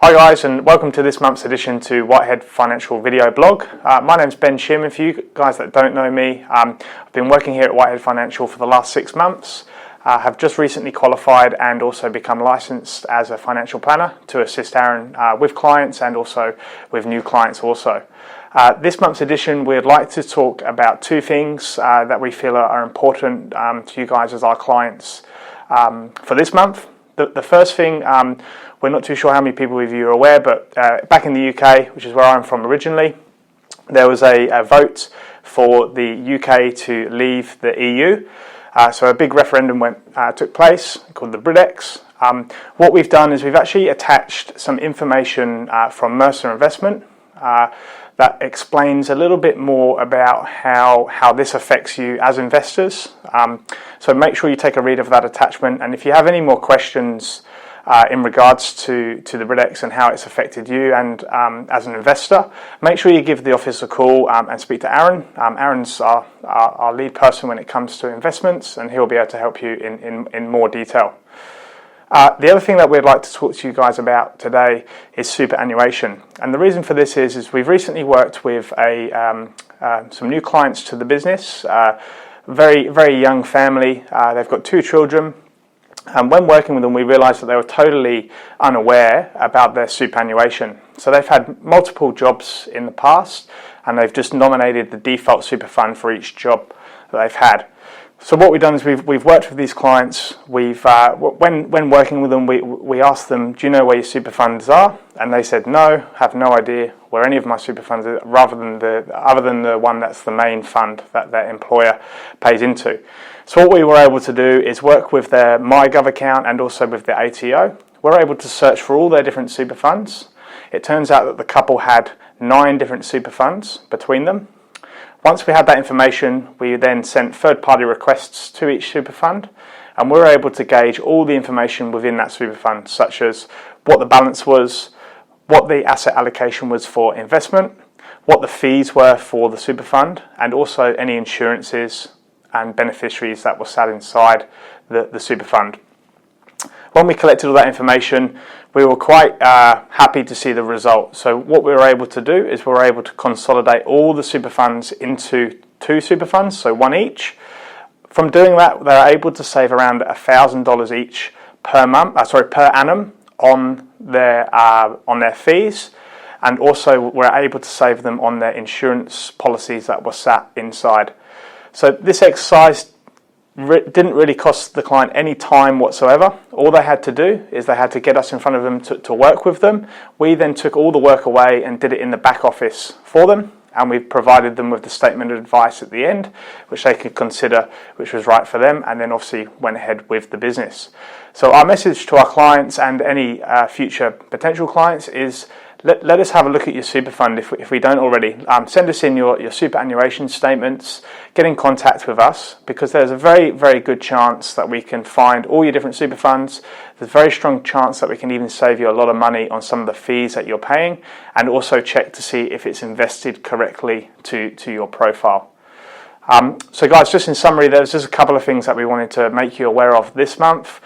Hi guys, and welcome to this month's edition to Whitehead Financial Video Blog. My name's Ben Shim. If you guys that don't know me, I've been working here at Whitehead Financial for the last 6 months. Have just recently qualified and also become licensed as a financial planner to assist Aaron with clients and also with new clients also. This month's edition, we'd like to talk about two things that we feel are important to you guys as our clients for this month. The first thing, we're not too sure how many people of you are aware, but back in the UK, which is where I'm from originally, there was a vote for the UK to leave the EU. So a big referendum took place called the Brexit. What we've done is we've actually attached some information from Mercer Investment that explains a little bit more about how this affects you as investors. So make sure you take a read of that attachment, and if you have any more questions in regards to the Brexit and how it's affected you and as an investor, make sure you give the office a call and speak to Aaron. Aaron's our lead person when it comes to investments, and he'll be able to help you in more detail. The other thing that we'd like to talk to you guys about today is superannuation, and the reason for this is we've recently worked with some new clients to the business, very young family. They've got 2 children, and when working with them we realised that they were totally unaware about their superannuation. So they've had multiple jobs in the past, and they've just nominated the default super fund for each job that they've had. So what we've done is we've worked with these clients. We've when working with them, we asked them, do you know where your super funds are? And they said no, have no idea where any of my super funds are, other than the one that's the main fund that their employer pays into. So what we were able to do is work with their MyGov account and also with their ATO. We're able to search for all their different super funds. It turns out that the couple had 9 different super funds between them. Once we had that information, we then sent third-party requests to each super fund, and we were able to gauge all the information within that super fund, such as what the balance was, what the asset allocation was for investment, what the fees were for the super fund, and also any insurances and beneficiaries that were sat inside the super fund. When we collected all that information, we were quite happy to see the result. So what we were able to do is we were able to consolidate all the super funds into 2 super funds, so 1 each. From doing that, they're able to save around $1,000 each per annum on their fees, and also we're able to save them on their insurance policies that were sat inside. So this exercise didn't really cost the client any time whatsoever. All they had to do is they had to get us in front of them to work with them. We then took all the work away and did it in the back office for them, and we provided them with the statement of advice at the end, which they could consider which was right for them, and then obviously went ahead with the business. So our message to our clients and any future potential clients is let us have a look at your super fund if we don't already. Send us in your superannuation statements, get in contact with us, because there's a very, very good chance that we can find all your different super funds. There's a very strong chance that we can even save you a lot of money on some of the fees that you're paying, and also check to see if it's invested correctly to your profile. So guys, just in summary, there's just a couple of things that we wanted to make you aware of this month.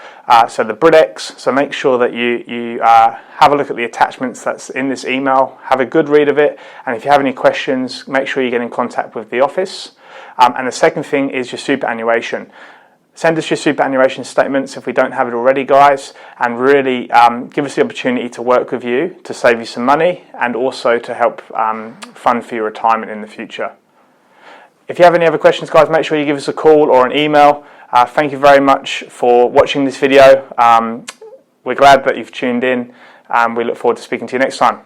So the Brexit, so make sure that you have a look at the attachments that's in this email, have a good read of it, and if you have any questions, make sure you get in contact with the office. And the second thing is your superannuation. Send us your superannuation statements if we don't have it already, guys, and really give us the opportunity to work with you to save you some money and also to help fund for your retirement in the future. If you have any other questions, guys, make sure you give us a call or an email. Thank you very much for watching this video. We're glad that you've tuned in, and we look forward to speaking to you next time.